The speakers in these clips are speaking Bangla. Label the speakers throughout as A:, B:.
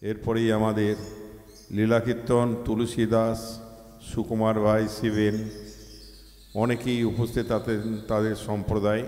A: এরপরেই আমাদের লীলা কীর্তন তুলসী দাস, সুকুমার ভাই, শিবেন অনেকেই উপস্থিত আছেন তাদের সম্প্রদায়।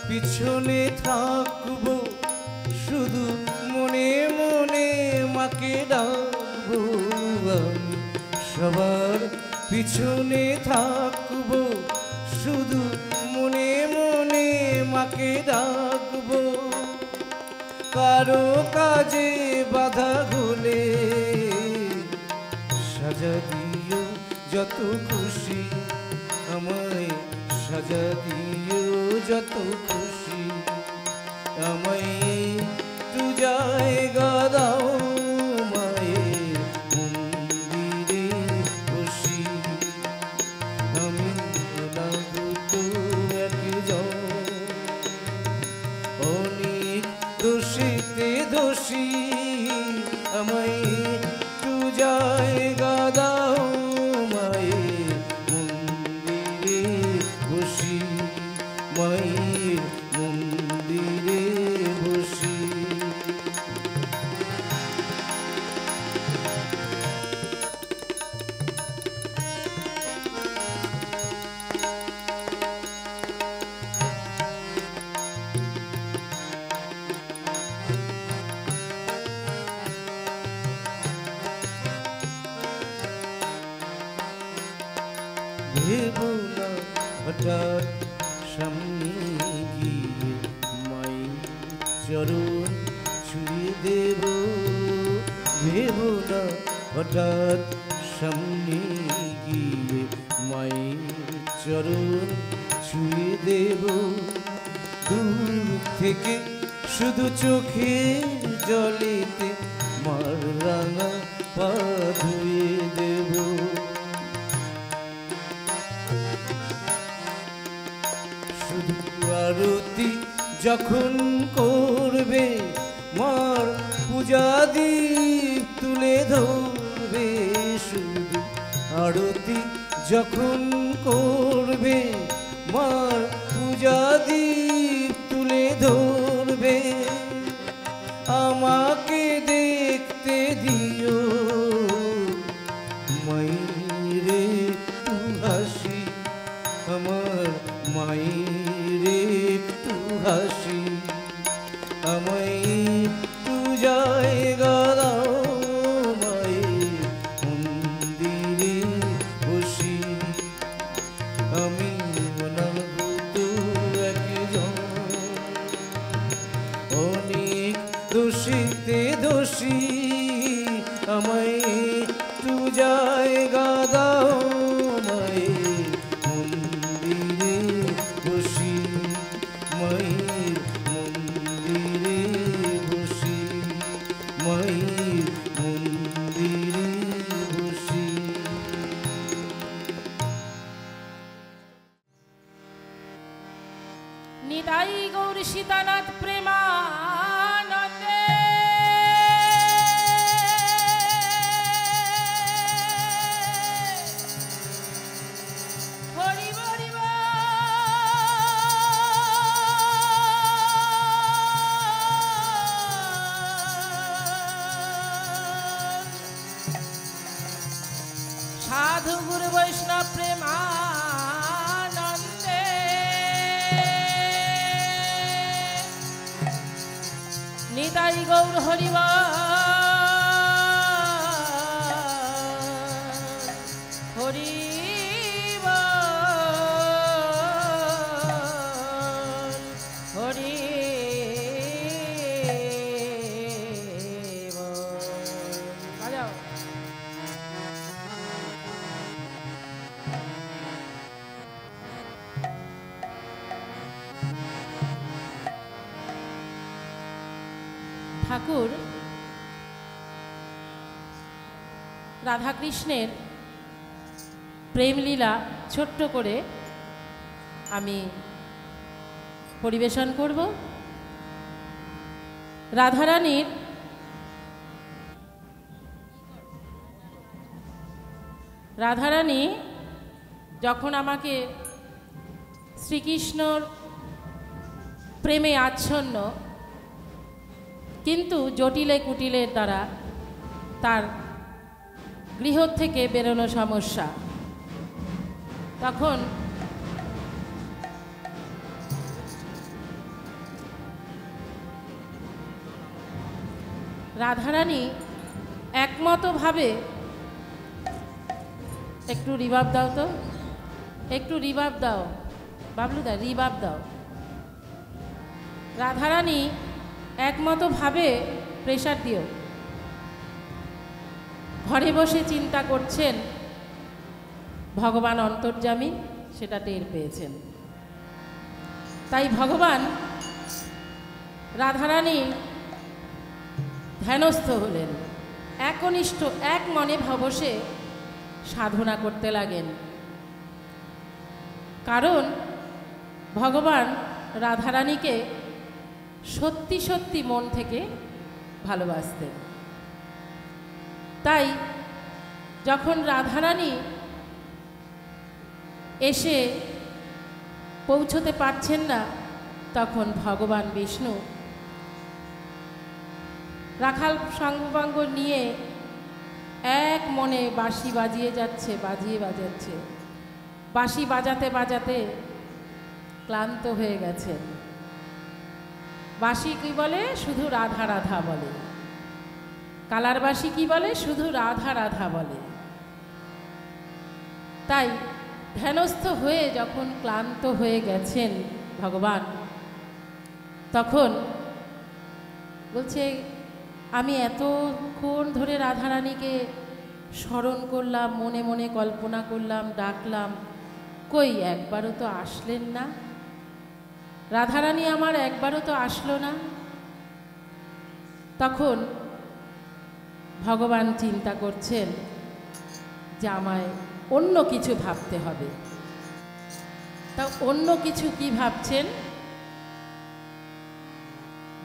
B: পিছনে থাকবো শুধু মনে মনে মাকে ডাকবো, আমি সবার পিছনে থাকবো শুধু মনে মনে মাকে ডাকবো। কারো কাজে বাধা হলে সাজা দিও যত খুশি, আমায় সাজা দিও যত খুশি, আমায় একটু জায়গা দাও মায়ের মন্দিরে বসি। আমি অনাগত একজন অনেক দোষীতে দোষী, আমায় একটু জায়গা দাও মায়ের মন্দিরে বসি, মায়ের মন্দিরে বসি। ভেবো না হঠাৎ সামনে গিয়ে মায়ের চরণ ছুঁয়ে দেব, ভেবো না হঠাৎ সামনে গিয়ে মায়ের চরণ ছুঁয়ে দেব। দূর থেকে শুধু চোখের জলেতে মার রাঙা পা ধুয়ে দেব। শুধু আরতি যখন করবে মার পূজা দীপ তুলে ধরবে, শুধু আরতি যখন করবে মার পূজা দীপ তুলে ধরবে। আমাকে দেখতে দিও মায়ের একটু হাসি, আমার মায়ের একটু হাসি, আমায় একটু জায়গা দাও মায়ের মন্দিরে বসি। আমি অনাগত একজন অনেক দোষীতে দোষী,
C: সাধু গুরু বৈষ্ণব প্রেমানন্দে নিতাই গৌর হরিবল ঠাকুর রাধাকৃষ্ণের প্রেমলীলা ছোট্ট করে আমি পরিবেশন করব। রাধারানী যখন আমাকে শ্রীকৃষ্ণর প্রেমে আচ্ছন্ন কিন্তু জটিলে কুটিলের দ্বারা তার গৃহ থেকে বেরোনো সমস্যা, তখন রাধারানী একমতভাবে, একটু রিভাব দাও তো, একটু রিভাব দাও বাবলুদা, রিভাব দাও। রাধারানী একমতভাবে প্রেসার দিও, ঘরে বসে চিন্তা করছেন ভগবান অন্তর্যামী, সেটা টের পেয়েছেন। তাই ভগবান রাধারানী ধ্যানস্থ হলেন, একনিষ্ঠ এক মনে বসে সাধনা করতে লাগেন। কারণ ভগবান রাধারানীকে সত্যি সত্যি মন থেকে ভালোবাসতেন। তাই যখন রাধারানী এসে পৌঁছতে পারছেন না, তখন ভগবান বিষ্ণু রাখাল সঙ্গপাঙ্গ নিয়ে এক মনে বাঁশি বাজিয়ে যাচ্ছে, বাজাচ্ছে। বাঁশি বাজাতে বাজাতে ক্লান্ত হয়ে গেছেন। বাঁশি কি বলে? শুধু রাধা রাধা বলে। কালার বাঁশি কি বলে? শুধু রাধা রাধা বলে। তাই ধ্যানস্থ হয়ে যখন ক্লান্ত হয়ে গেছেন ভগবান, তখন বলছে, আমি এতক্ষণ ধরে রাধারানীকে স্মরণ করলাম, মনে মনে কল্পনা করলাম, ডাকলাম, কই একবারও তো আসলেন না। রাধারানী আমার একবারও তো আসলো না। তখন ভগবান চিন্তা করছেন যে আমায় অন্য কিছু ভাবতে হবে। তা অন্য কিছু কি ভাবছেন?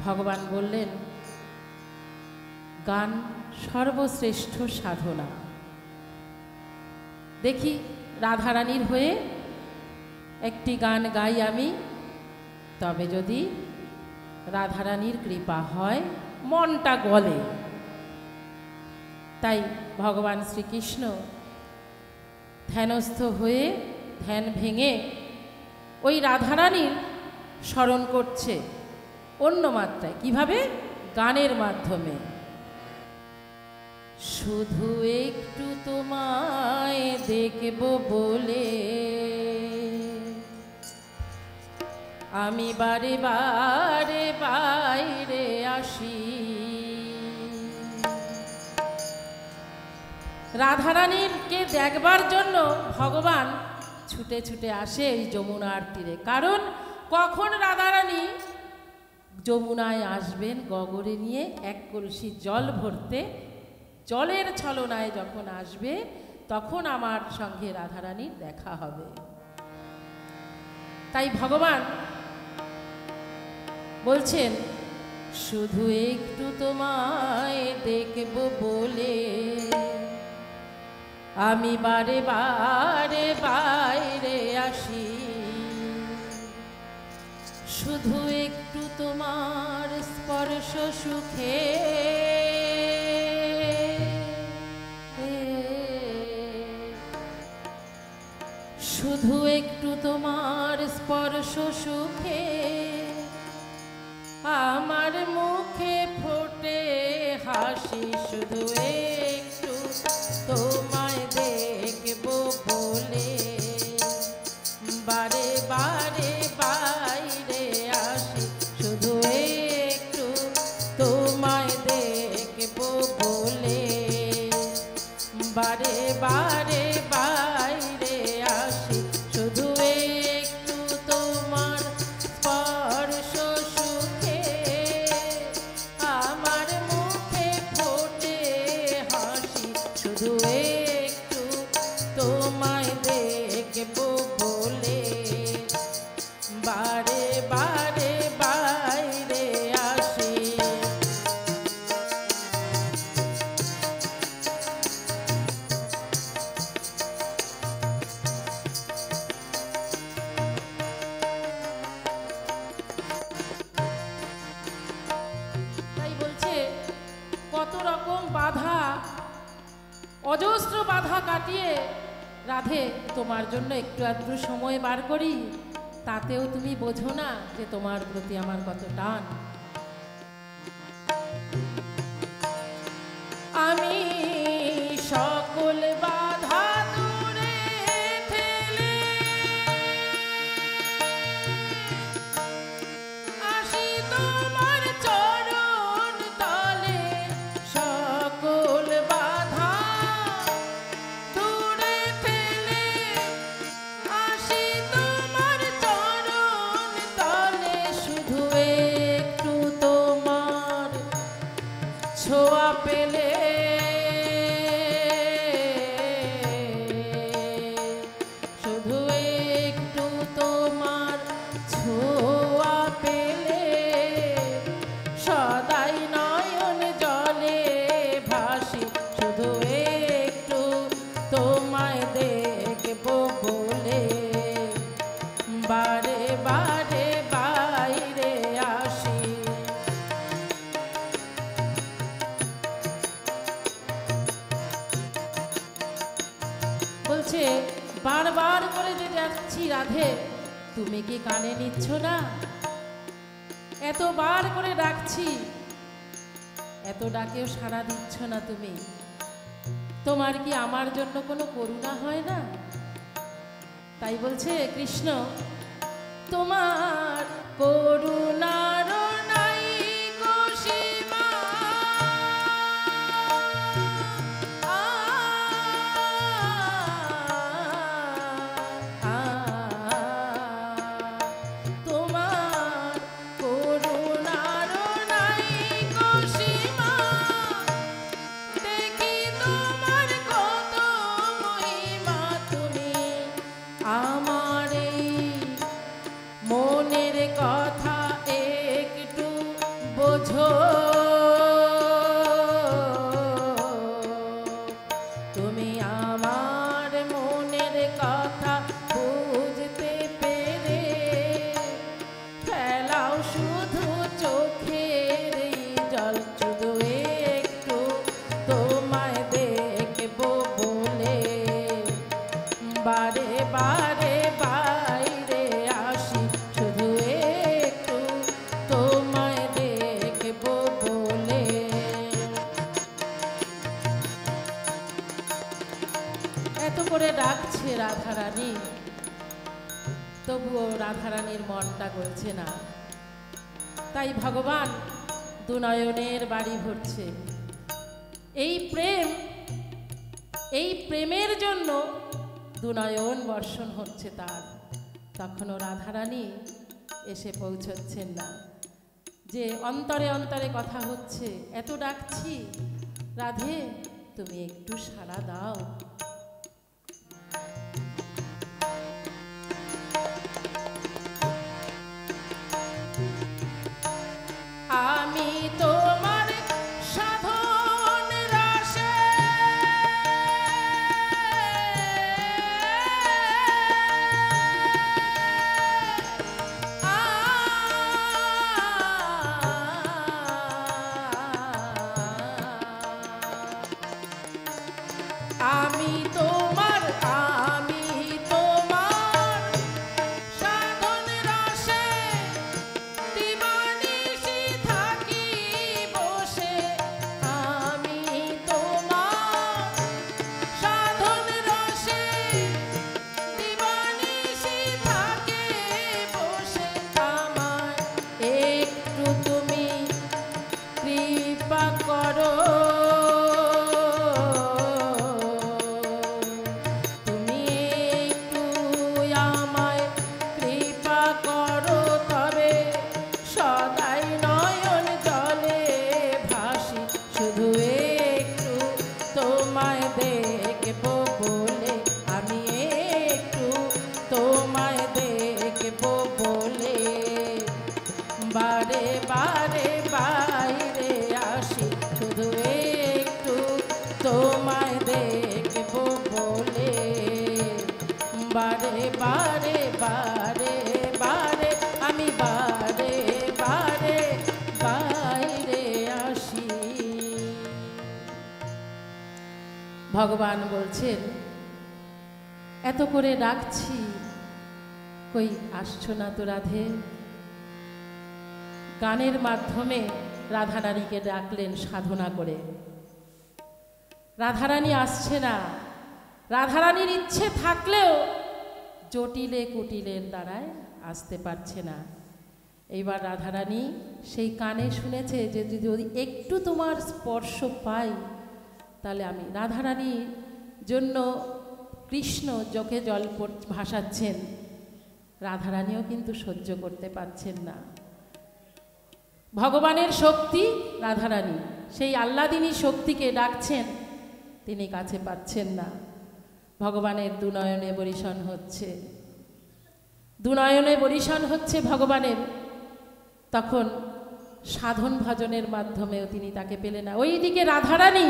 C: ভগবান বললেন, গান সর্বশ্রেষ্ঠ সাধনা। দেখি রাধারানীর হয়ে একটি গান গাই আমি, তবে যদি রাধারানীর কৃপা হয়, মনটা গলে। তাই ভগবান শ্রীকৃষ্ণ ধ্যানস্থ হয়ে ধ্যান ভেঙে ওই রাধারানীর স্মরণ করছে অন্য মাত্রায়। কিভাবে? গানের মাধ্যমে। শুধু একটু তোমায় দেখব বলে আমি বারে বারে বাইরে আসি। রাধারানীরকে দেখবার জন্য ভগবান ছুটে ছুটে আসে এই যমুনার তীরে। কারণ কখন রাধারানী যমুনায় আসবেন গগরে নিয়ে এক কলসি জল ভরতে, জলের ছলনায় যখন আসবে, তখন আমার সঙ্গে রাধারানীর দেখা হবে। তাই ভগবান বলছেন, শুধু একটু তোমায় দেখব বলে আমি বারে বারে বাইরে আসি। শুধু একটু তোমার স্পর্শ সুখে শুধু একটু তোমার স্পর্শ সুখে আমার মুখে ফোটে হাসি, শুধু একটু তোমায় দেখব বলে বারে বারে বাইরে আসি, শুধু একটু তোমায় দেখব বলে বারে বারে বাইরে আসি, শুধু একটু তোমার স্পর্শ সুখে আমার মুখে ফোটে হাসি, শুধু একটু তোমায় দেখব বলে বারে বারে বাইরে আসি। তাই বলছে কত রকম বাধা, অজস্র বাধা কাটিয়ে রাধে তোমার জন্য একটু আধটু সময় বার করি, তাতেও তুমি বোঝো না যে তোমার প্রতি আমার কত টান। আমি সকল বাধা দূরে ঠেলে আসি তোমার চরণ তলে, সকল বাধা দূরে ঠেলে আসি তোমার চরণ তলে, শুধু একটু তোমার ছোঁয়া পেলে শুধু একটু তোমার ছোঁয়া পেলে সদাই নয়ন জলে ভাসি, শুধু একটু তোমায় দেখব বলে বারে বারে বাইরে আসি। বলছে বারবার করে যে যাচ্ছি রাধে, তুমি কি কানে নিচ্ছ না? এতবার করে ডাকছি, এত ডাকেও সাড়া দিচ্ছ না তুমি। তোমার কি আমার জন্য কোনো করুণা হয় না? তাই বলছে কৃষ্ণ, তোমার করুণার নাই গো সীমা, তোমার করুণার নাই গো সীমা, দেখি তোমার কত মহিমা, তুমি আমার এই মনের কথা একটু বোঝো, তুমি আমার মনের কথা বুঝতে পেরে ফেলাও শুধু চোখের এই জল, শুধু একটু তোমায় দেখব বলে বারে বারে বাইরে আসি, শুধু একটু তোমায় দেখব বলে। এত করে ডাকছে রাধারানী, তবুও রাধারানীর মনটা গলছে না। তাই ভগবান দুনয়নের বাড়ি ভরছে। এই প্রেম, এই প্রেমের জন্য দুনয়ন বর্ষণ হচ্ছে তার। তখনও রাধারানী এসে পৌঁছচ্ছেন না, যে অন্তরে অন্তরে কথা হচ্ছে, এত ডাকছি রাধে তুমি একটু সাড়া দাও। আমি তোমার সাধন রাশে আমি ভগবান বলছেন, এত করে ডাকছি, কই আসছো না তো রাধে। গানের মাধ্যমে রাধারানীকে ডাকলেন সাধনা করে। রাধারানী আসছে না। রাধারানীর ইচ্ছে থাকলেও জটিলে কুটিলের দ্বারায় আসতে পারছে না। এইবার রাধারানী সেই কানে শুনেছে যে যদি একটু তোমার স্পর্শ পাই তাহলে আমি। রাধারানীর জন্য কৃষ্ণ চোখে জল ভাসাচ্ছেন, রাধারানীও কিন্তু সহ্য করতে পারছেন না। ভগবানের শক্তি রাধারানী, সেই আহ্লাদিনী শক্তিকে ডাকছেন, তিনি কাছে পাচ্ছেন না। ভগবানের দুনয়নে বরিশন হচ্ছে, দুনয়নে বরিশন হচ্ছে ভগবানের। তখন সাধন ভজনের মাধ্যমেও তিনি তাকে পেলেন না। ওইদিকে রাধারানী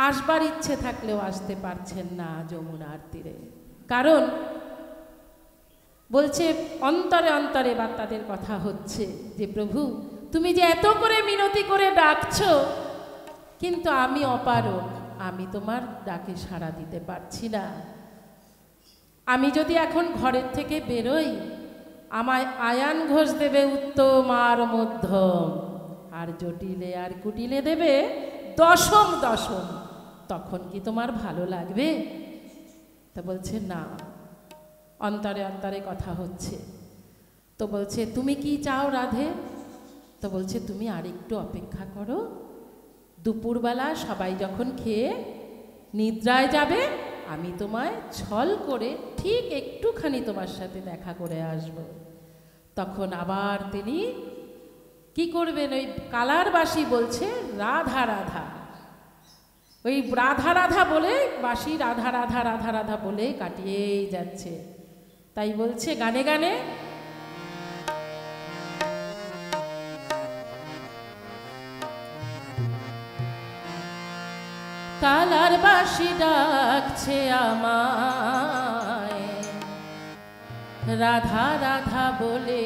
C: আসবার ইচ্ছে থাকলেও আসতে পারছেন না যমুনার তীরে। কারণ বলছে অন্তরে অন্তরে বার্তাদের কথা হচ্ছে যে প্রভু তুমি যে এত করে মিনতি করে ডাকছো, কিন্তু আমি অপারগ, আমি তোমার ডাকে সাড়া দিতে পারছি না। আমি যদি এখন ঘরের থেকে বেরোই, আমায় আয়ান ঘোষ দেবে উত্তম আর মধ্যম, আর জটিলে আর কুটিলে দেবে দশম দশম। তখন কি তোমার ভালো লাগবে? তা বলছে না, অন্তরে অন্তরে কথা হচ্ছে। তো বলছে তুমি কি চাও রাধে? তো বলছে তুমি আর একটু অপেক্ষা করো, দুপুরবেলা সবাই যখন খেয়ে নিদ্রায় যাবে, আমি তোমায় ছল করে ঠিক একটুখানি তোমার সাথে দেখা করে আসব। তখন আবার তিনি কি করবেন? ওই কালার বাঁশি বলছে রাধা রাধা, ওই রাধা রাধা বলে বাঁশি রাধা রাধা রাধা রাধা বলে কাটিয়েই যাচ্ছে। তাই বলছে গানে গানে, কালার বাঁশি ডাকছে আমায় রাধা রাধা বলে,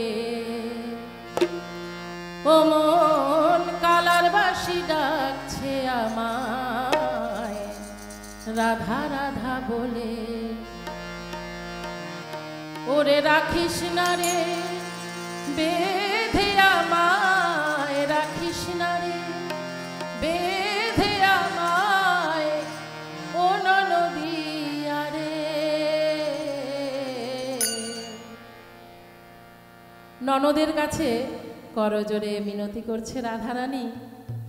C: ও মন কালার বাঁশি ডাকছে আমায় রাধা রাধা বলে। ওরে রাখিস না রে বেঁধে আমায়, রাখিস না রে বেঁধে আমায়, ও নদিয়া রে। ননদের কাছে করজোরে মিনতি করছে রাধারানী,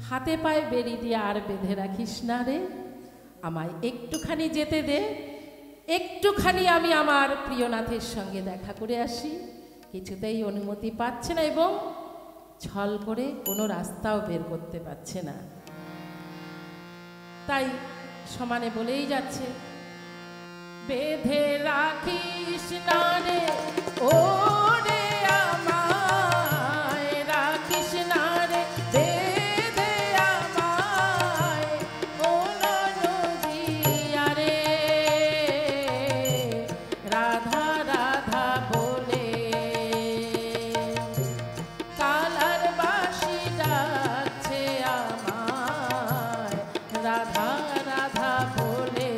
C: হাতে পায়ে বেরি দিয়ে আর বেঁধে রাখিস না রে, আমায় একটুখানি যেতে দে, একটুখানি আমি আমার প্রিয়নাথের সঙ্গে দেখা করে আসি। কিছুতেই অনুমতি পাচ্ছে না এবং ছল করে কোনো রাস্তাও বের করতে পারছে না। তাই সমানে বলেই যাচ্ছে, বেঁধে রাখিস না রে ও রে আমায়, রাখিস না রে বেঁধে আমায়, ও নদিয়া রে। রাধা রাধা বলে কালার বাঁশি ডাকছে আমায় রাধা রাধা বলে।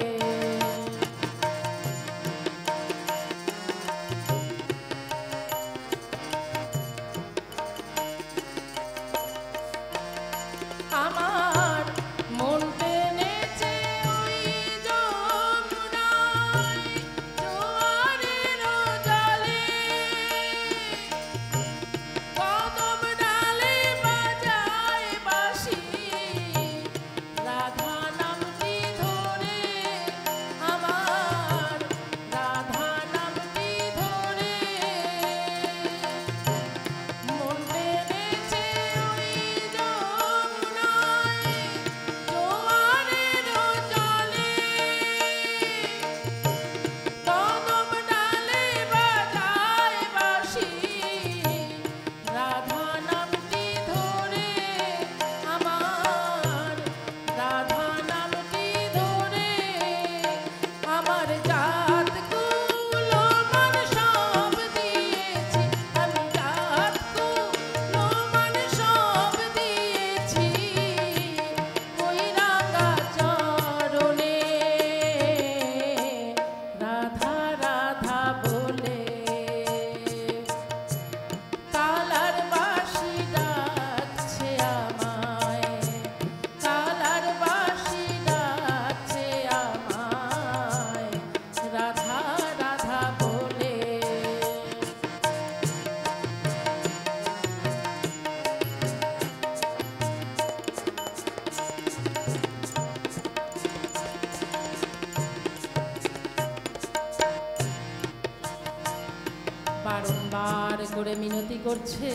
C: সাগরে মিনতি করছে,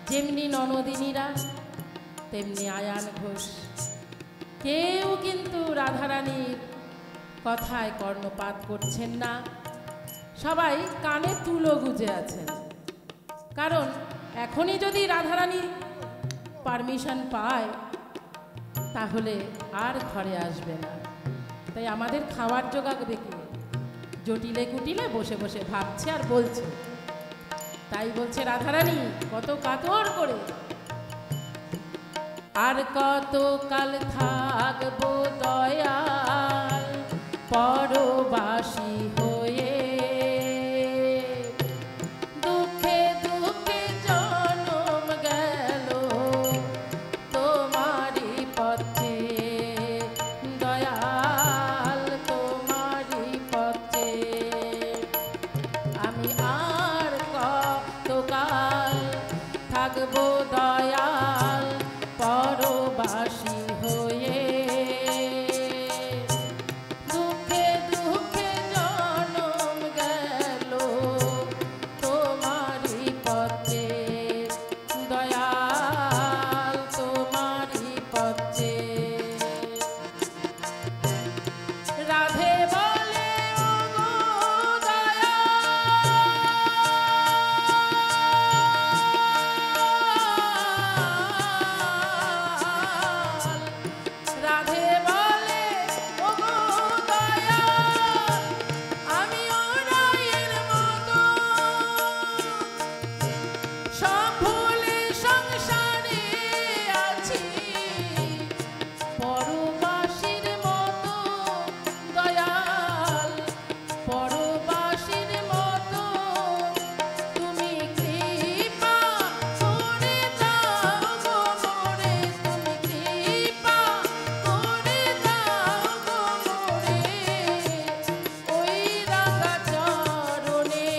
C: যেমনি ননদিনীরা তেমনি আয়ান ঘোষ, কেউ কিন্তু রাধারানীর কথায় কর্ণপাত করছেন না। সবাই কানে তুলো গুজে আছেন, কারণ এখনই যদি রাধারানী পারমিশন পায় তাহলে আর ঘরে আসবে না। তাই আমাদের খাওয়ার জোগাবে কি? জটিলে কুটিলে বসে বসে ভাবছে আর বলছে। তাই বলছে রাধারানী কত কাতর করে, আর কত কাল থাকবো দয়াল পরবাসী হয়ে, দুঃখে দুঃখে জনম গেল তোমারই পথে দয়াল, তোমারই পথে। আমি আর কত কাল থাকবো দয়াল পরবাসী হয়ে, দুঃখে দুঃখে জনম গেল তোমারই পথে দয়াল, তোমারই পথে। রাধে বলে ওগো দয়াল, রাধে বলে ওগো দয়াল, আমি ওরাইয়ের মতো সব ভুলে সংসারে আছি, পরবাসীর মতো দয়াল, পরবাসীর মতো তুমি কৃপা করে দাও গো মোরে, তুমি কৃপা করে দাও গো মোরে, ওই রাধা চরণে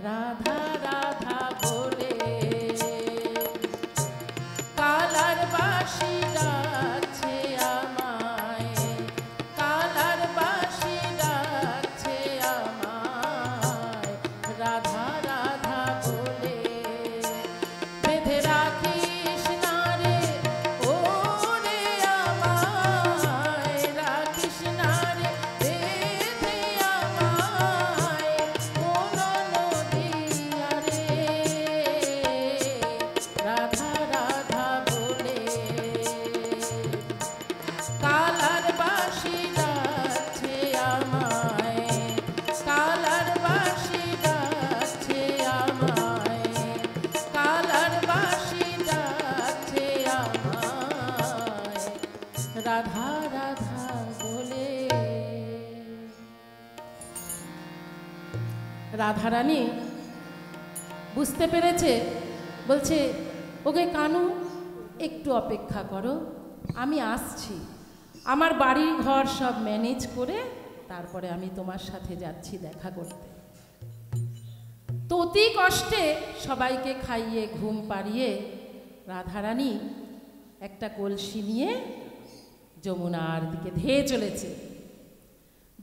C: রাধা রাধা বলে। কালার বাঁশি ডাকছে আমায়, কালার বাঁশি ডাকছে আমায়, রাধা রাধা বলে। বেঁধে রাখিস না রে ও রে আমায়, রাখিস না রে বেঁধে আমায়, কোন নদিয়া রে রাধা রাধা বলে। কালার বাঁশি ডাকছে আমায়, কালার বাঁশি ডাকছে আমায়, কালার বাঁশি ডাকছে আমায়, রাধা রাধা বলে। রাধারানী বুঝতে পেরেছে, বলছে ওকে কানু একটু অপেক্ষা করো, আমি আসছি, আমার বাড়ি ঘর সব ম্যানেজ করে তারপরে আমি তোমার সাথে যাচ্ছি দেখা করতে। তো অতি কষ্টে সবাইকে খাইয়ে ঘুম পাড়িয়ে রাধারানী একটা কলসি নিয়ে যমুনার দিকে ধেয়ে চলেছে,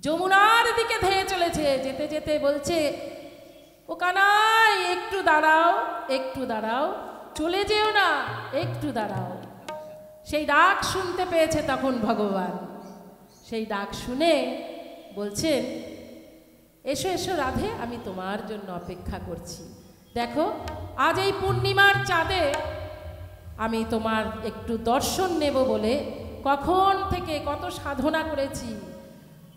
C: যমুনার দিকে ধেয়ে চলেছে। যেতে যেতে বলছে ও কানাই একটু দাঁড়াও, একটু দাঁড়াও, চলে যেও না, একটু দাঁড়াও। সেই ডাক শুনতে পেয়েছে তখন ভগবান, সেই ডাক শুনে বলছেন এসো এসো রাধে, আমি তোমার জন্য অপেক্ষা করছি। দেখো আজ এই পূর্ণিমার চাঁদে আমি তোমার একটু দর্শন নেব বলে কখন থেকে কত সাধনা করেছি,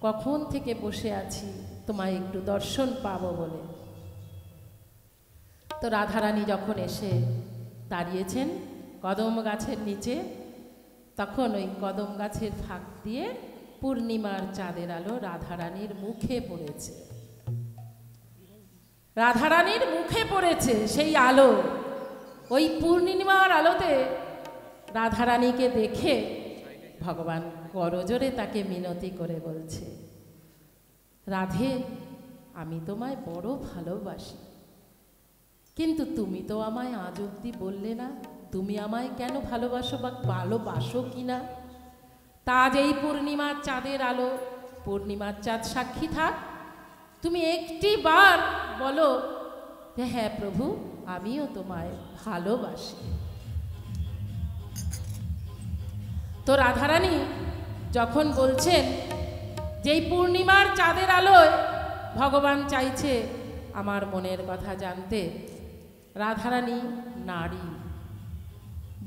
C: কখন থেকে বসে আছি তোমায় একটু দর্শন পাবো বলে। তো রাধারানী যখন এসে দাঁড়িয়েছেন কদম গাছের নিচে, তখন ওই কদম গাছের ফাঁক দিয়ে পূর্ণিমার চাঁদের আলো রাধারানীর মুখে পড়েছে, রাধারানীর মুখে পড়েছে সেই আলো। ওই পূর্ণিমার আলোতে রাধারানীকে দেখে ভগবান করজোরে তাকে মিনতি করে বলছে, রাধে আমি তোমায় বড় ভালোবাসি, কিন্তু তুমি তো আমায় আজ অবধি বললে না তুমি আমায় কেন ভালোবাসো বা ভালোবাসো কিনা। তা আজ এই পূর্ণিমার চাঁদের আলো, পূর্ণিমার চাঁদ সাক্ষী থাক, তুমি একটি বার বলো যে হ্যাঁ প্রভু, আমিও তোমায় ভালোবাসি। তো রাধারানী যখন বলছেন যে এই পূর্ণিমার চাঁদের আলোয় ভগবান চাইছে আমার মনের কথা জানতে, রাধারানী নারী,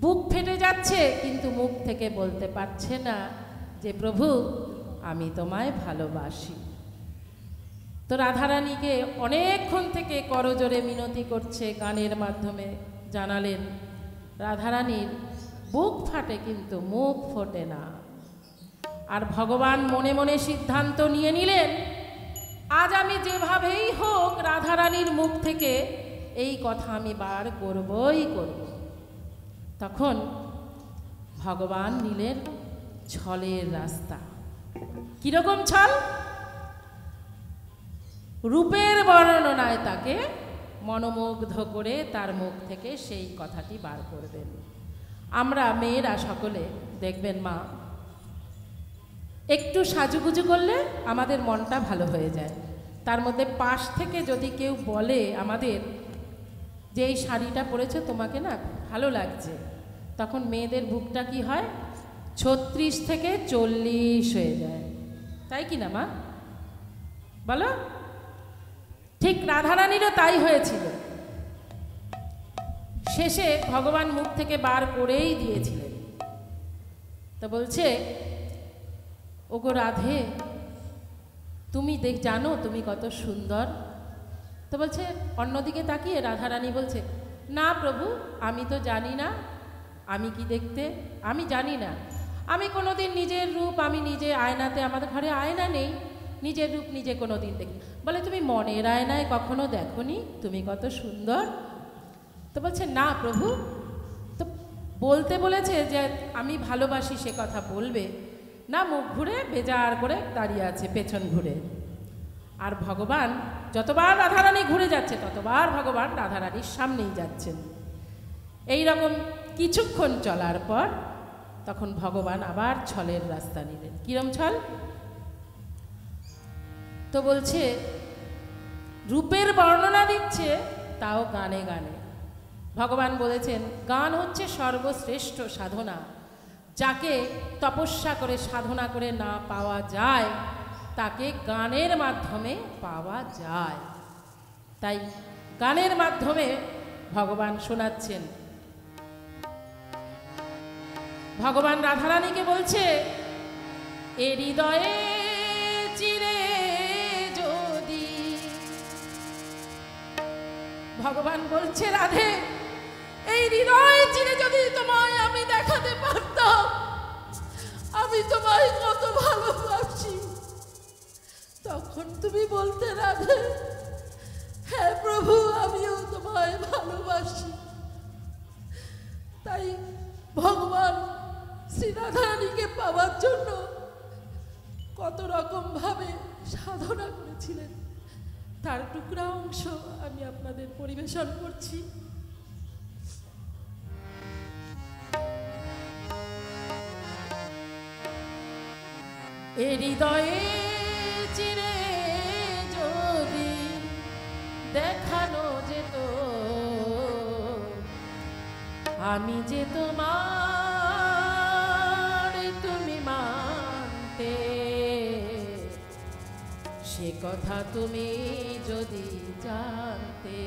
C: বুক ফেটে যাচ্ছে কিন্তু মুখ থেকে বলতে পারছে না যে প্রভু আমি তোমায় ভালোবাসি। তো রাধারানীকে অনেকক্ষণ থেকে করজোরে মিনতি করছে, গানের মাধ্যমে জানালেন। রাধারানীর বুক ফাটে কিন্তু মুখ ফোটে না। আর ভগবান মনে মনে সিদ্ধান্ত নিয়ে নিলেন, আজ আমি যেভাবেই হোক রাধারানীর মুখ থেকে এই কথা আমি বার করবই করব। তখন ভগবান নিলেন ছলের রাস্তা। কিরকম ছল? রূপের বর্ণনায় তাকে মনোমুগ্ধ করে তার মুখ থেকে সেই কথাটি বার করবেন। আমরা মেয়েরা সকলে দেখবেন মা, একটু সাজুগুজু করলে আমাদের মনটা ভালো হয়ে যায়। তার মধ্যে পাশ থেকে যদি কেউ বলে আমাদের যে এই শাড়িটা পরেছো তোমাকে না ভালো লাগছে, তখন মেয়েদের বুকটা কি হয়, 36 থেকে 40 হয়ে যায়। তাই কি না মা বলো? ঠিক রাধারানীরও তাই হয়েছিল। শেষে ভগবান মুখ থেকে বার করেই দিয়েছিলেন। তো বলছে, ওগো রাধে, তুমি জানো তুমি কত সুন্দর। তো বলছে, অন্যদিকে তাকিয়ে রাধারানী বলছে, না প্রভু আমি তো জানি না আমি কি দেখতে, আমি জানি না। আমি কোনোদিন নিজের রূপ, আমি নিজে আয়নাতে, আমাদের ঘরে আয়না নেই, নিজের রূপ নিজে কোনোদিন দেখি। বলে, তুমি মনের আয়নায় কখনো দেখোনি তুমি কত সুন্দর? তো বলছে, না প্রভু। তো বলতে বলেছে যে আমি ভালোবাসি সে কথা বলবে না, মুখ ঘুরে বেজার করে দাঁড়িয়ে আছে পেছন ঘুরে। আর ভগবান যতবার রাধারানী ঘুরে যাচ্ছে ততবার ভগবান রাধারানীর সামনেই যাচ্ছেন। এই রকম কিছুক্ষণ চলার পর তখন ভগবান আবার ছলের রাস্তা নিলেন। কিরম ছল? তো বলছে, রূপের বর্ণনা দিচ্ছে তাও গানে গানে। ভগবান বলেছেন গান হচ্ছে সর্বশ্রেষ্ঠ সাধনা, যাকে তপস্যা করে সাধনা করে না পাওয়া যায় তাকে গানের মাধ্যমে পাওয়া যায়। তাই গানের মাধ্যমে ভগবান শোনাচ্ছেন। ভগবান রাধারানীকে বলছে, এ হৃদয়ে চিরে যদি, ভগবান বলছে রাধে এই হৃদয় চিরে যদি তোমায় আমি দেখাতে পারতাম আমি তোমায় কত ভালোবাসি, তখন তুমি বলতে রাধে হ্যাঁ প্রভু আমিও তোমায় ভালোবাসি। তাই ভগবান শ্রী রাধারানীকে পাওয়ার জন্য কত রকম ভাবে সাধনা করেছিলেন, তার টুকরা অংশ আমি আপনাদের পরিবেশন করছি। এ হৃদয়ে চিরে যদি দেখানো যেত আমি যে তোমার তুমি মানতে, সে কথা তুমি যদি জানতে।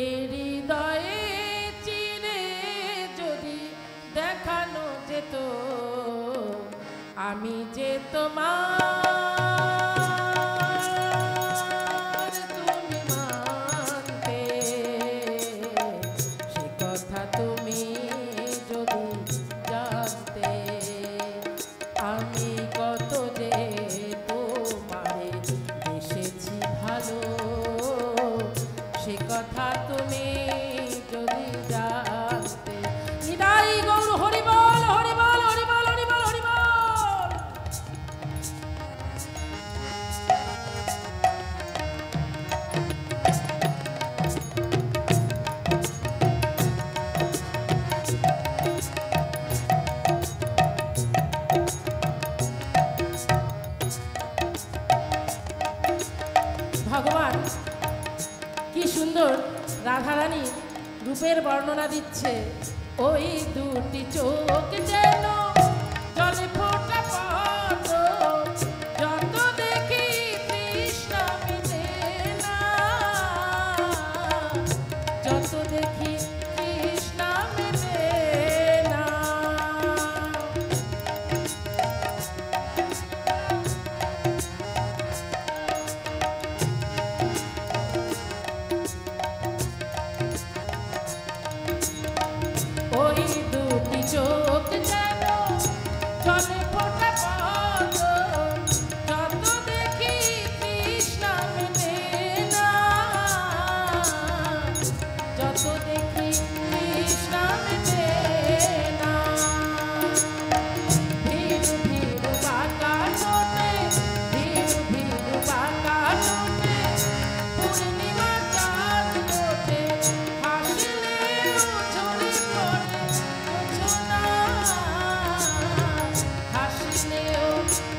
C: এ হৃদয়ে চিরে যদি দেখানো যেত আমি যে তোমার তুমি মানতে, সে কথা তুমি যদি জানতে। আমি কত যে তোমারে এসেছি ভালো, সে কথা তুমি যদি জানতে। নিতাই গৌর হরি বল হরি বল হরি বল হরি বল হরি বল। সুন্দর রাধারানী রূপের বর্ণনা দিচ্ছে। ওই দুটি চোখ যেন জলে ফোটা পদ্ম, যত দেখি তৃষ্ণা মিটে না, যত দেখি তৃষ্ণা মিটে না। ওই দুটি চোখ যেন জলে ফোটা পদ্ম, যত দেখি তৃষ্ণা মেটে না, যত দেখি তৃষ্ণা মেটে না। ধীরু ধীরু বাঁকা ঠোঁটে, ধীরু ধীরু বাঁকা ঠোঁটে পূর্ণিমা চাঁদ ওঠে, হাসলেও ঝরে পড়ে জোছনা, হাসলেও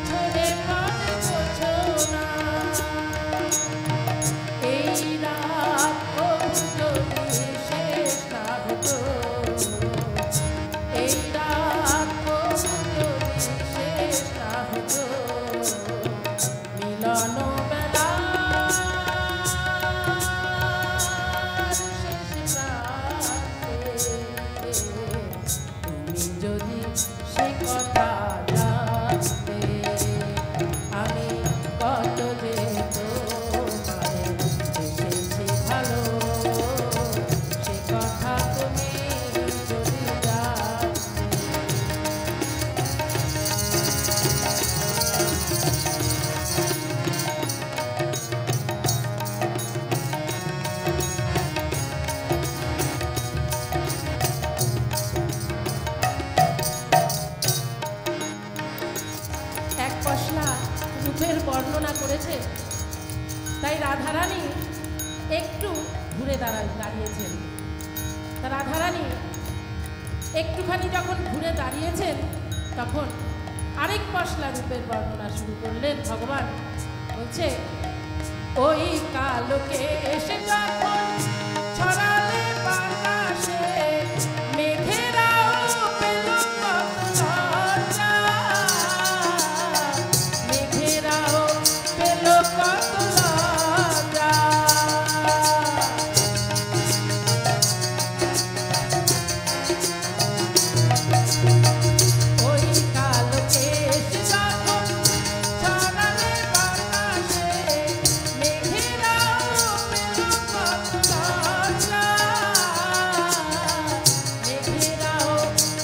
C: ঝরে পড়ে জোছনা। এই রাত কবু যদি শেষ না হতো, এই রাত কবু যদি শেষ না হতো, মিলন বেলার শেষ প্রান্তে তুমি যদি সে কথা জানতে, আমি কত যে তোমায় বেসেছি ভালো, সে কথা তুমি যদি জানতে। এক পশলা রূপের বর্ণনা করেছে, তাই রাধারানী একটু ঘুরে দাঁড়িয়েছেন। তা রাধারানী একটুখানি যখন ঘুরে দাঁড়িয়েছেন, তখন আরেক পশলা রূপের বর্ণনা শুরু করলেন ভগবান। বলছে, ওই কালোকে এসে যখন ছড়ালে বাতাসে, মেঘেরাও পেল কত লজ্জা, মেঘেরাও পেল কত লজ্জা। ওই কালোকে এসে যখন ছড়ালে বাতাসে, মেঘেরাও পেল কত লজ্জা, মেঘেরাও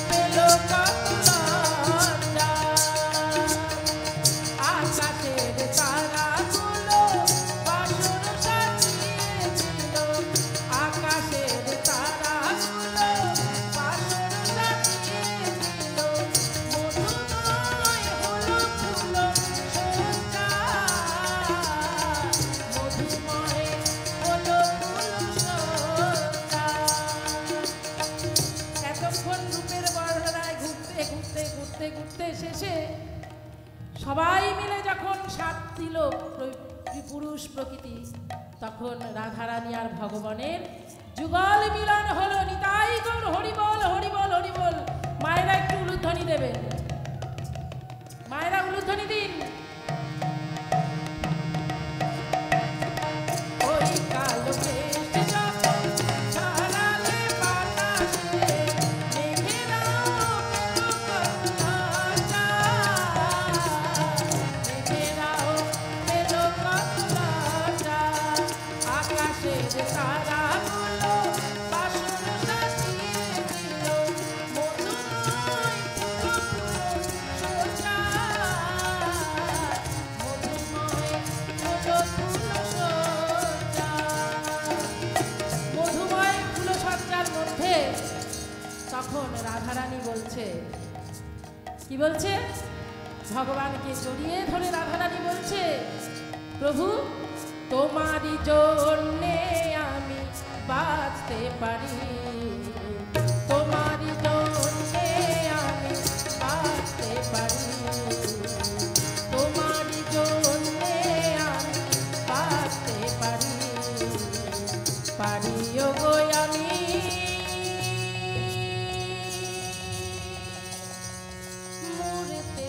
C: পেল কত লজ্জা। আকাশের তারাগুলো বাসর সাজিয়েছিল, আকাশের তারাগুলো বাসর সাজিয়েছিল, মধুময় হলো ফুল সজ্জা, মধুময় হলো ফুল সজ্জা। এতক্ষণ রূপের বর্ণনায় ঘুরতে ঘুরতে ঘুরতে ঘুরতে শেষে সবাই মিলে যখন সাথ দিল পুরুষ প্রকৃতি, তখন রাধারানী আর ভগবানের যুগল মিলন হলো। নিতাই গৌর হরিবল হরিবল হরিবল। মায়েরা একটু উলুধ্বনি দেবে, মায়েরা উলুধ্বনি দিন। ওই কালোকে এসে যখন ছড়ালে বাতাসে, মেঘেরাও পেল কত লজ্জা, মেঘেরাও পেল কত লজ্জা। আকাশের তারাগুলো বাসর সাজিয়েছিল, মধুময় ফুল ফুল সজ্জা, মধুময় হলো ফুল সজ্জা। মধুময় ফুল সজ্জার মধ্যে তখন রাধারানী বলছে, কি বলছে? ভগবানকে জড়িয়ে ধরে রাধারানী বলছে, প্রভু তোমারই জন্যে আমি বাঁচতে পারি, তোমারই জন্যে আমি বাঁচতে পারি, তোমারই জন্যে আমি বাঁচতে পারি। পারিও গো আমি মরতে।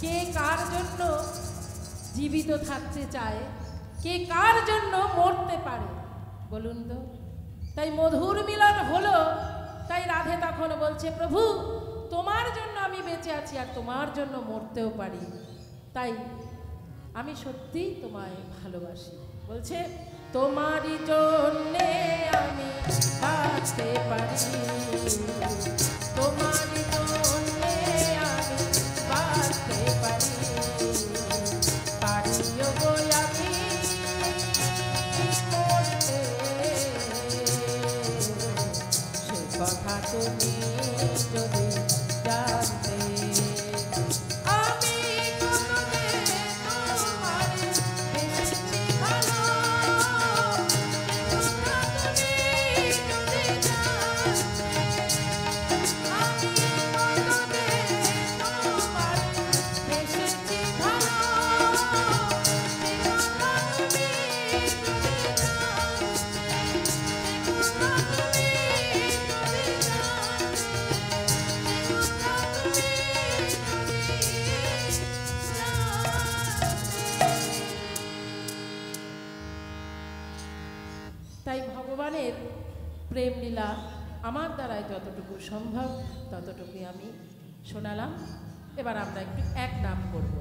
C: কে কার জন্য জীবিত থাকতে চায়, কে কার জন্য মরতে পারে বলুন তো? তাই মধুর মিলন হলো, তাই রাধে তখন বলছে প্রভু তোমার জন্য আমি বেঁচে আছি আর তোমার জন্য মরতেও পারি, তাই আমি সত্যিই তোমায় ভালোবাসি। বলছে তোমারই জন্যে আমি বাঁচতে পারি, তোমারই জন্যে আমি বাঁচতে পারি, পারিও গো আমি মরতে। সে কথা তুমি যদি জানতে, আমি কোনোদিন তোমার বেশি ভালো, সে কথা তুমি যদি জানতে, আমি কোনোদিন তোমার বেশি ভালো, সে কথা তুমি যদি তাই ভগবানের প্রেম লীলা আমার দ্বারাই যতটুকু সম্ভব ততটুকুই আমি শোনালাম। এবার আমরা একটু এক নাম করব।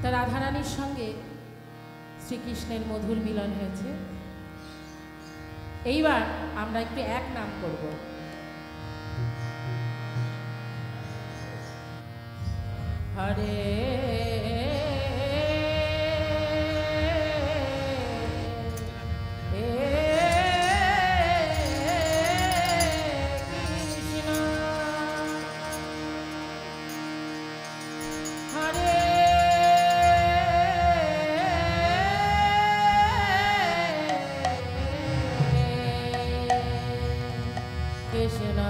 C: তা রাধারানীর সঙ্গে শ্রীকৃষ্ণের মধুর মিলন হয়েছে। এইবার আমরা একটু এক নাম করব। হরে Krishna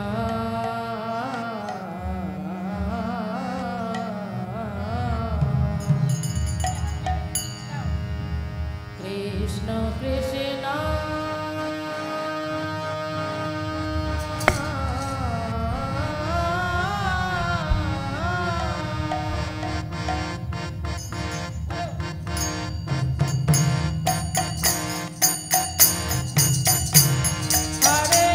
C: Krishna Hare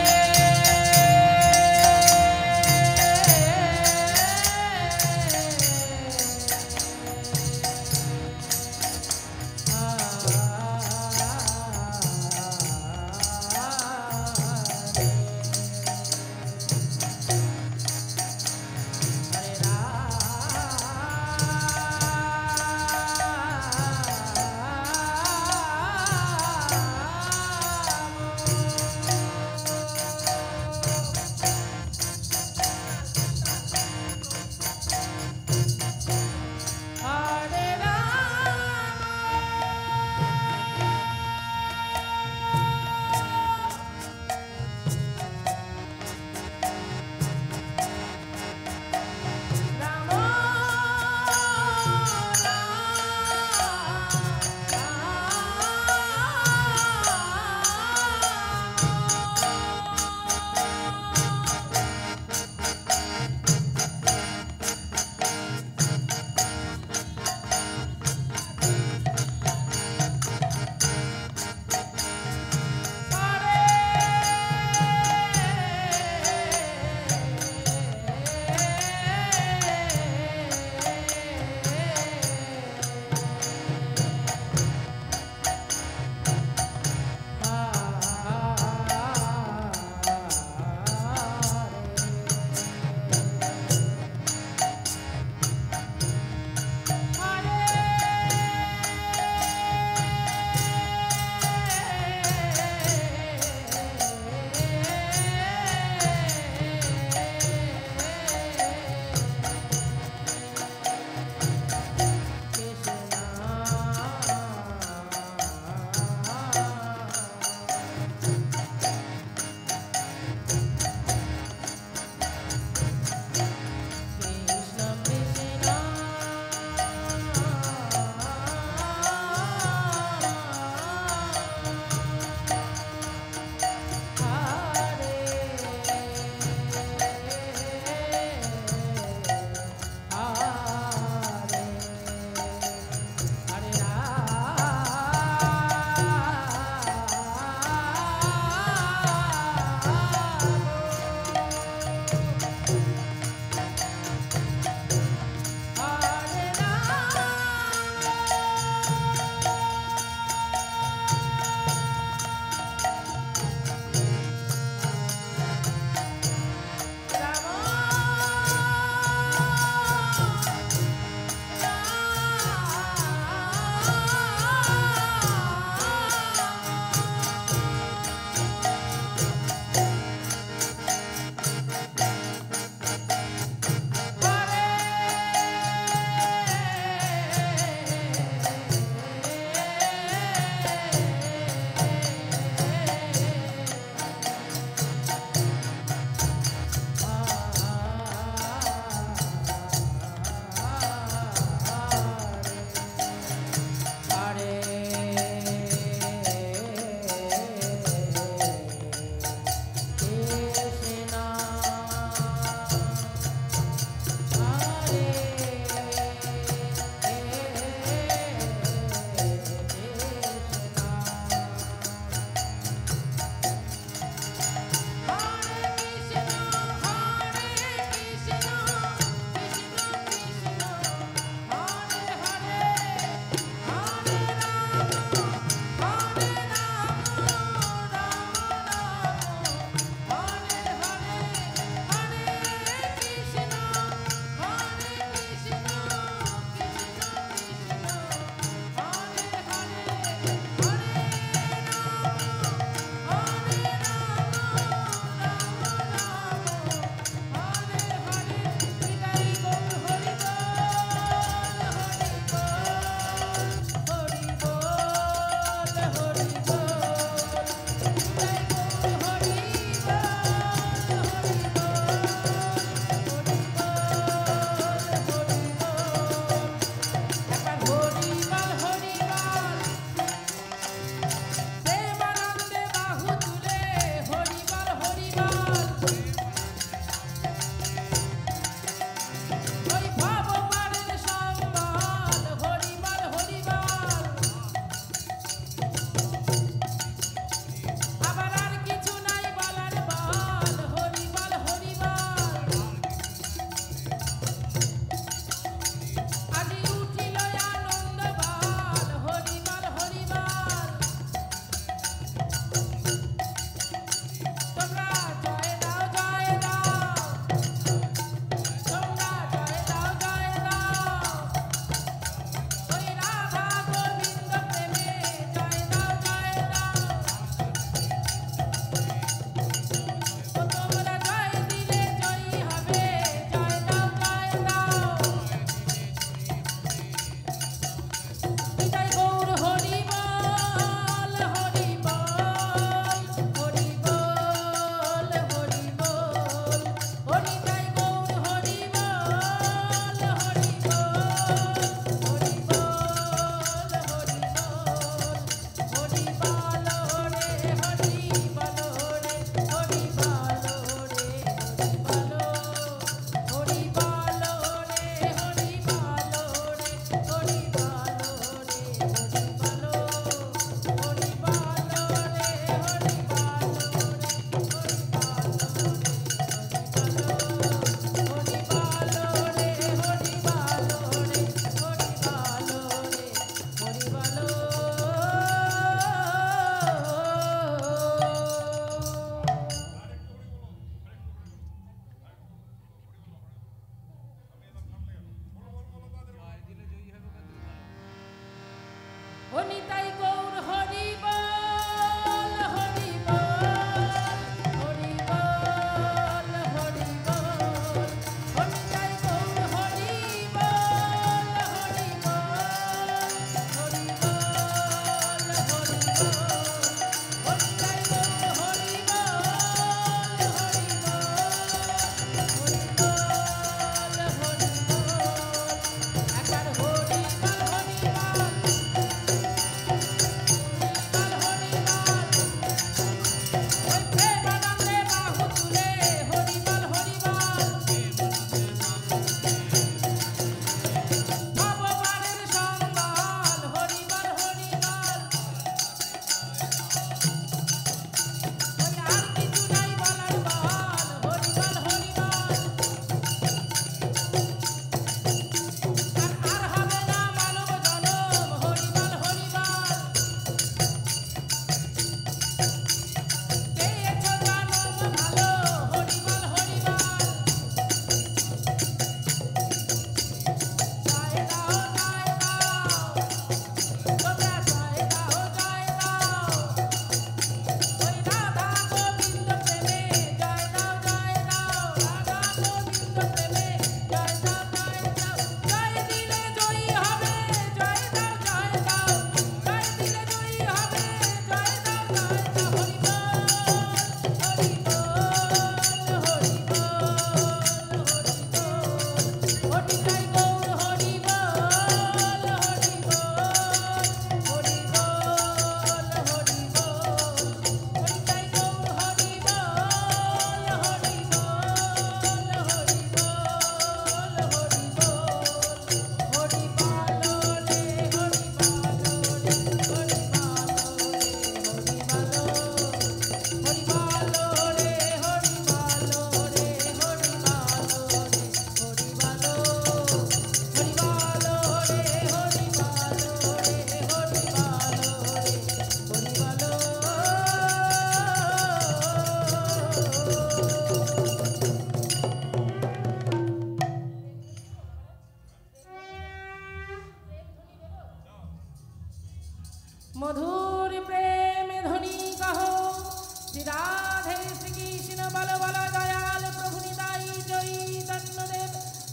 C: Radhe Shrikrishna বল বল দয়াল প্রভু নিতাই চৈতন্যদেব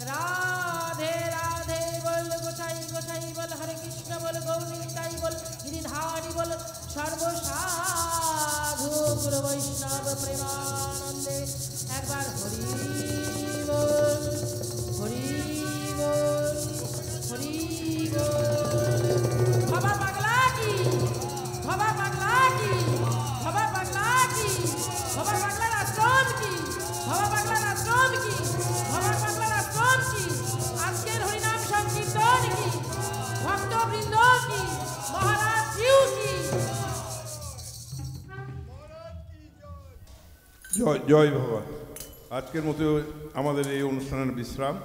C: রাধে রাধে বল গোসাই গোসাই বল হরে কৃষ্ণ বল গৌরী নিতাই বল গিরিধারী বল সর্বসাধু গুরু বৈষ্ণব প্রেমানন্দে একবার হরি বল হরি বল হরি বল। বাবা পাগলা কি বাবা পাগলা কি বাবা পাগলা কি বাবা পাগলার আশ্রম কি বাবা পাগলার আশ্রম কি বাবা পাগলার আশ্রম কি আজকের হরিনাম সংকীর্তন কি ভক্তবৃন্দ কি মহারাজ জিউ কি।
A: জয় জয় বাবা। আজকের মতো আমাদের এই অনুষ্ঠানের বিশ্রাম।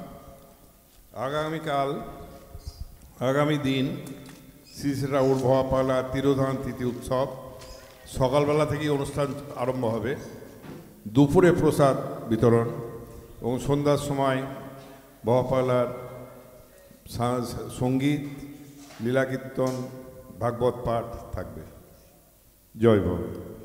A: আগামী দিন শ্রী শ্রী রাউর ভবাপালা তিরোধান তিথি উৎসব সকালবেলা থেকেই অনুষ্ঠান আরম্ভ হবে, দুপুরে প্রসাদ বিতরণ এবং সন্ধ্যার সময় ভবাপালার সঙ্গীত, লীলাকীর্তন, ভাগবত পাঠ থাকবে। জয় বাবা।